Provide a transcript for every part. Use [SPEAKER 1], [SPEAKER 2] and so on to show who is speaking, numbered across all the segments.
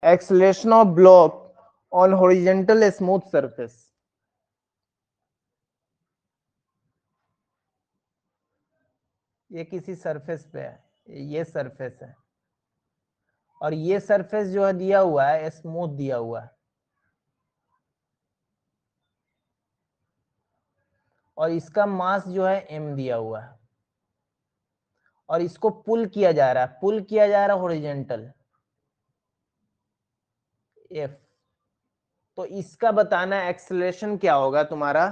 [SPEAKER 1] Acceleration of block on horizontal smooth surface. ये किसी surface पे है, ये सरफेस है और ये सरफेस जो है दिया हुआ है स्मूथ दिया हुआ है और इसका मास जो है m दिया हुआ है और इसको पुल किया जा रहा है, पुल किया जा रहा है हॉरिजॉन्टल f। तो इसका बताना एक्सेलरेशन क्या होगा तुम्हारा।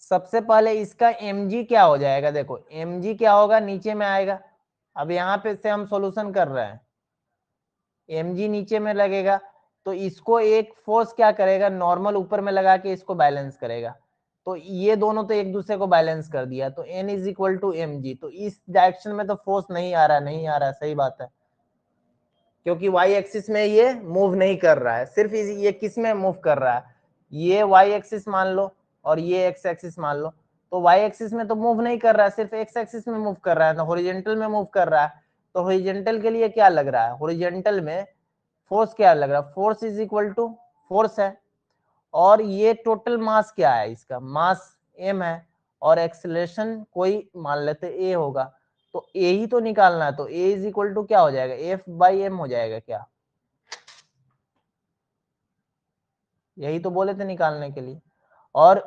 [SPEAKER 1] सबसे पहले इसका mg क्या हो जाएगा, देखो mg क्या होगा नीचे में आएगा। अब यहाँ पे से हम सॉल्यूशन कर रहे हैं, mg नीचे में लगेगा तो इसको एक फोर्स क्या करेगा, नॉर्मल ऊपर में लगा के इसको बैलेंस करेगा। तो ये दोनों तो एक दूसरे को बैलेंस कर दिया तो n is equal to mg। तो इस डायरेक्शन में तो फोर्स नहीं आ रहा, नहीं आ रहा, सही बात है, क्योंकि y एक्सिस में ये मूव नहीं कर रहा है, सिर्फ ये किस में मूव कर रहा है, ये y एक्सिस मान लो और ये x एक्सिस मान लो। तो y एक्सिस में तो मूव नहीं कर रहा है, सिर्फ x एक्सिस में मूव कर रहा है, तो हॉरिजॉन्टल में मूव कर रहा है। तो हॉरिजॉन्टल के लिए क्या लग रहा है, हॉरिजॉन्टल में फोर्स क्या लग रहा है, force is equal to force है और ये टोटल मास क्या है, इसका मास m है और एक्सेलरेशन कोई मान लेते a होगा। तो a ही तो निकालना है, तो a इज इक्वल टू क्या हो जाएगा, f बाई m हो जाएगा क्या, यही तो बोले थे निकालने के लिए। और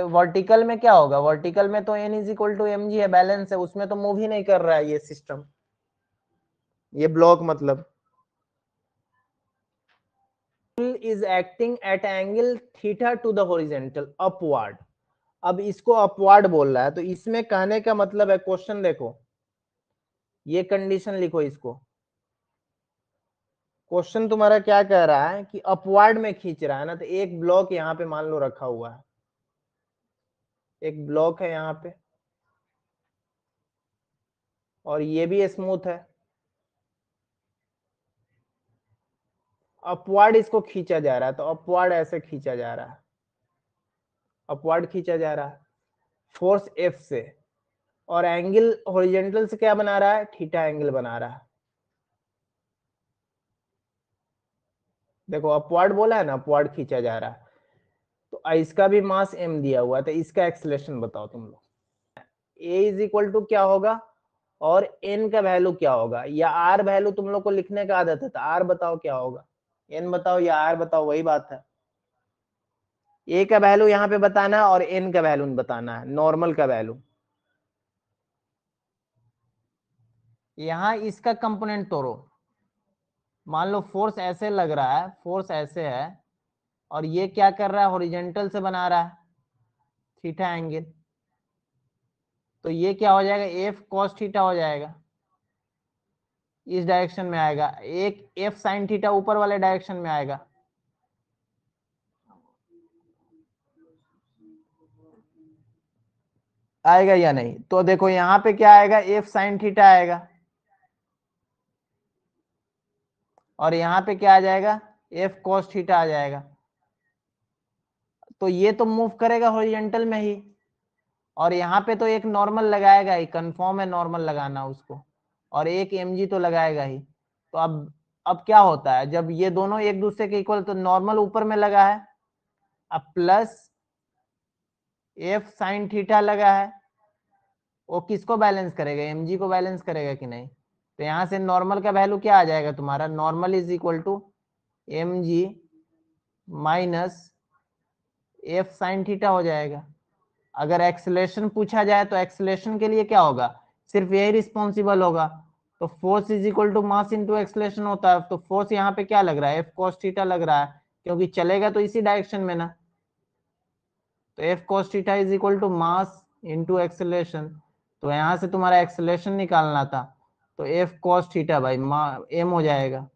[SPEAKER 1] वर्टिकल में क्या होगा, वर्टिकल में तो n is equal to M G है, बैलेंस है, उसमें तो मूव ही नहीं कर रहा है ये सिस्टम, ये ब्लॉक मतलब is acting at angle theta to the horizontal upward। अब इसको अपवार्ड बोल रहा है तो इसमें कहने का मतलब है, क्वेश्चन देखो ये कंडीशन लिखो इसको, क्वेश्चन तुम्हारा क्या कह रहा है कि अपवार्ड में खींच रहा है ना, तो एक ब्लॉक यहाँ पे मान लो रखा हुआ है, एक ब्लॉक है यहाँ पे और ये भी स्मूथ है, अपवार्ड इसको खींचा जा रहा है, तो अपवार्ड ऐसे खींचा जा रहा है, अपवार्ड खींचा जा रहा है फोर्स एफ से और एंगल हॉरिजॉन्टल से क्या बना रहा है, थीटा एंगल बना रहा है। देखो अपवार्ड बोला है ना, अपवार्ड खींचा जा रहा है, तो इसका भी मास m दिया हुआ है, तो इसका एक्सेलरेशन बताओ तुम लोग। a इज इक्वल टू क्या होगा और n का वैल्यू क्या होगा, या r वैल्यू तुम लोग को लिखने का आदत है, तो r बताओ क्या होगा, n बताओ या r बताओ, वही बात है। a का वैल्यू यहाँ पे बताना है और n का वैल्यू बताना है, नॉर्मल का वैल्यू। यहाँ इसका कंपोनेंट तोड़ो, मान लो फोर्स ऐसे लग रहा है, फोर्स ऐसे है और ये क्या कर रहा है, हॉरिजॉन्टल से बना रहा है थीटा एंगल, तो ये क्या हो जाएगा, एफ कॉस थीटा हो जाएगा, इस डायरेक्शन में आएगा, एक एफ साइन थीटा ऊपर वाले डायरेक्शन में आएगा। आएगा या नहीं, तो देखो यहाँ पे क्या आएगा, एफ साइन थीटा आएगा और यहाँ पे क्या आ जाएगा, एफ कॉस थीटा आ जाएगा। तो ये तो मूव करेगा हॉरिजॉन्टल में ही और यहाँ पे तो एक नॉर्मल लगाएगा ही, कंफर्म है नॉर्मल लगाना उसको, और एक mg तो लगाएगा ही। तो अब क्या होता है, जब ये दोनों एक दूसरे के इक्वल, तो नॉर्मल ऊपर में लगा है, अब प्लस एफ साइन थीटा लगा है, वो किसको बैलेंस करेगा, mg को बैलेंस करेगा कि नहीं। तो यहाँ से नॉर्मल का वैल्यू क्या आ जाएगा तुम्हारा, normal is equal to mg minus F sine theta हो जाएगा। अगर एक्सेलरेशन पूछा जाए तो एक्सेलरेशन के लिए क्या होगा, सिर्फ यही रिस्पॉन्सिबल होगा, तो force is equal to mass into acceleration होता है। तो फोर्स यहाँ पे क्या लग रहा है, एफ कॉस थीटा लग रहा है, क्योंकि चलेगा तो इसी डायरेक्शन में ना, तो F cos theta is equal to mass into acceleration. तो यहाँ से तुम्हारा एक्सेलरेशन निकालना था, तो F cos theta by M हो जाएगा।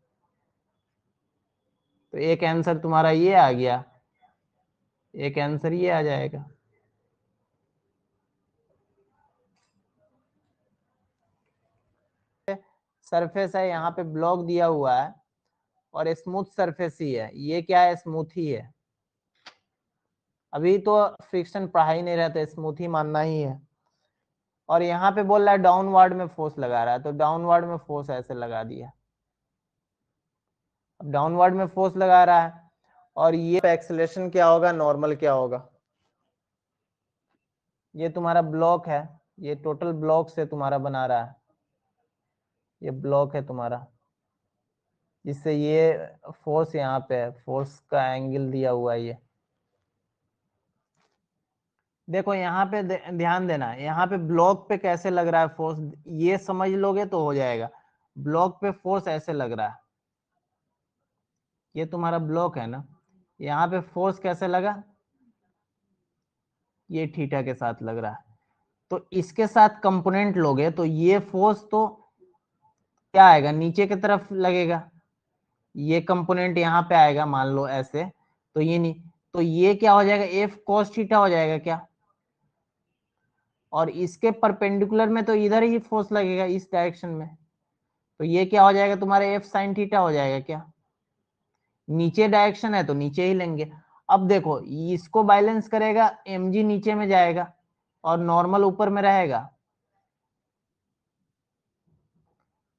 [SPEAKER 1] तो एक आंसर तुम्हारा ये आ गया, एक आंसर ये आ जाएगा। सरफेस है, यहाँ पे ब्लॉक दिया हुआ है और स्मूथ सरफेस ही है, ये क्या है, स्मूथ ही है। अभी तो फ्रिक्शन पढ़ा ही नहीं रहता, स्मूथ ही मानना ही है। और यहाँ पे बोल रहा है डाउनवर्ड में फोर्स लगा रहा है, तो डाउनवर्ड में फोर्स ऐसे लगा दिया। अब डाउनवर्ड में फोर्स लगा रहा है, और ये एक्सेलरेशन क्या होगा, नॉर्मल क्या होगा। ये तुम्हारा ब्लॉक है, ये टोटल ब्लॉक से तुम्हारा बना रहा है, ये ब्लॉक है तुम्हारा, जिससे ये फोर्स यहाँ पे है, फोर्स का एंगल दिया हुआ है ये। देखो यहाँ पे ध्यान देना है, यहाँ पे ब्लॉक पे कैसे लग रहा है फोर्स, ये समझ लोगे तो हो जाएगा। ब्लॉक पे फोर्स ऐसे लग रहा है, ये तुम्हारा ब्लॉक है ना, यहाँ पे फोर्स कैसे लगा, ये थीटा के साथ लग रहा है। तो इसके साथ कंपोनेंट लोगे तो ये फोर्स तो क्या आएगा, नीचे की तरफ लगेगा, ये कंपोनेंट यहाँ पे आएगा मान लो ऐसे, तो ये नहीं, तो ये क्या हो जाएगा, एफ कॉस थीटा हो जाएगा क्या, और इसके परपेंडिकुलर में तो इधर ही फोर्स लगेगा इस डायरेक्शन में, तो ये क्या हो जाएगा तुम्हारे एफ साइन थीटा हो जाएगा क्या, नीचे डायरेक्शन है तो नीचे ही लेंगे। अब देखो इसको बैलेंस करेगा, mg नीचे में जाएगा और नॉर्मल ऊपर में रहेगा,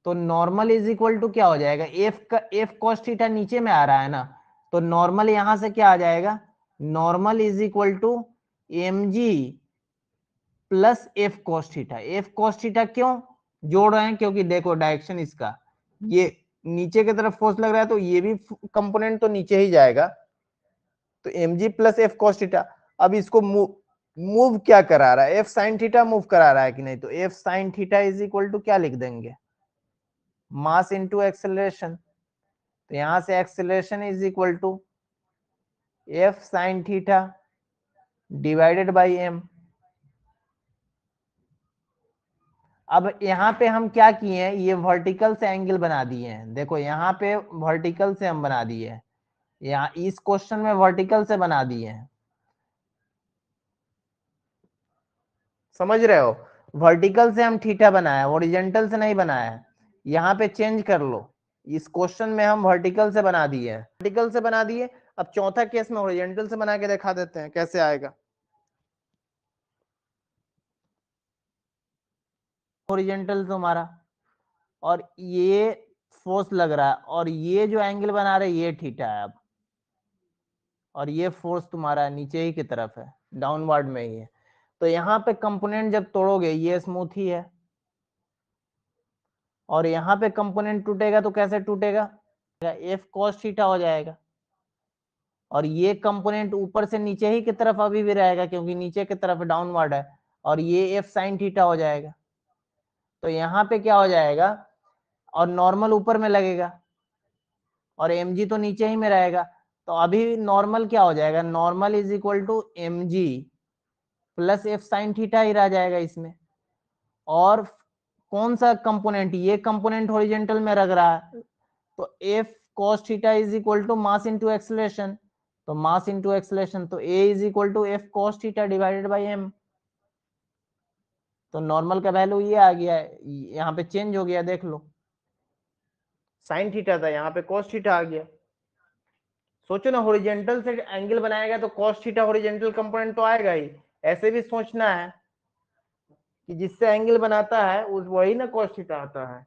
[SPEAKER 1] तो नॉर्मल इज इक्वल टू क्या हो जाएगा, एफ का एफ कॉस थीटा नीचे में आ रहा है ना, तो नॉर्मल यहां से क्या आ जाएगा, normal is equal to mg plus F cos theta. F cos theta क्यों जोड़ रहे हैं, क्योंकि देखो डायरेक्शन इसका ये नीचे की तरफ फोर्स लग रहा है, तो ये भी कंपोनेंट तो नीचे ही जाएगा, तो mg plus F cos theta. अब इसको मूव क्या करा रहा है, एफ साइन थीटा मूव करा रहा है कि नहीं, तो F sine theta is equal to क्या लिख देंगे, मास इनटू एक्सेलरेशन, तो यहां से acceleration is equal to F sine theta divided by M. अब यहाँ पे हम क्या किए हैं, ये वर्टिकल से एंगल बना दिए हैं, देखो यहाँ पे वर्टिकल से हम बना दिए हैं, यहाँ इस क्वेश्चन में वर्टिकल से बना दिए हैं, समझ रहे हो, वर्टिकल से हम थीटा बनाया, हॉरिजॉन्टल से नहीं बनाया है। यहाँ पे चेंज कर लो, इस क्वेश्चन में हम वर्टिकल से बना दिए हैं, वर्टिकल से बना दिए। अब चौथा केस में हॉरिजॉन्टल से बना के दिखा देते हैं कैसे आएगा। हॉरिजॉन्टल तुम्हारा, और ये फोर्स लग रहा है, और ये जो एंगल बना रहे ये थीटा है अब, और ये फोर्स तुम्हारा नीचे ही की तरफ है, डाउनवर्ड में ही है। तो यहाँ पे कंपोनेंट जब तोड़ोगे ये स्मूथ ही है, और यहाँ पे कंपोनेंट टूटेगा तो कैसे टूटेगा, एफ कॉस थीटा हो जाएगा, और ये कंपोनेंट ऊपर से नीचे ही की तरफ अभी भी रहेगा क्योंकि नीचे की तरफ डाउनवर्ड है, और ये एफ साइन थीटा हो जाएगा। तो यहाँ पे क्या हो जाएगा, और नॉर्मल ऊपर में लगेगा, और mg तो नीचे ही में रहेगा, तो अभी नॉर्मल क्या हो जाएगा, normal is equal to mg plus F sine theta ही रह जाएगा इसमें। और कौन सा कंपोनेंट, ये कंपोनेंट हॉरिजॉन्टल में रख रहा है, तो F cos theta is equal to mass into acceleration, तो मास इनटू एक्सेलरेशन, तो a is equal to F cos theta divided by m। तो नॉर्मल का वैल्यू ये आ गया है, यहाँ पे चेंज हो गया, देख लो, साइन थीटा था यहाँ पे cos थीटा आ गया। सोचो ना, हॉरिजॉन्टल से एंगल बनाएगा तो cos थीटा हॉरिजॉन्टल कंपोनेंट तो आएगा ही, ऐसे भी सोचना है कि जिससे एंगल बनाता है उस वही ना cos थीटा आता है।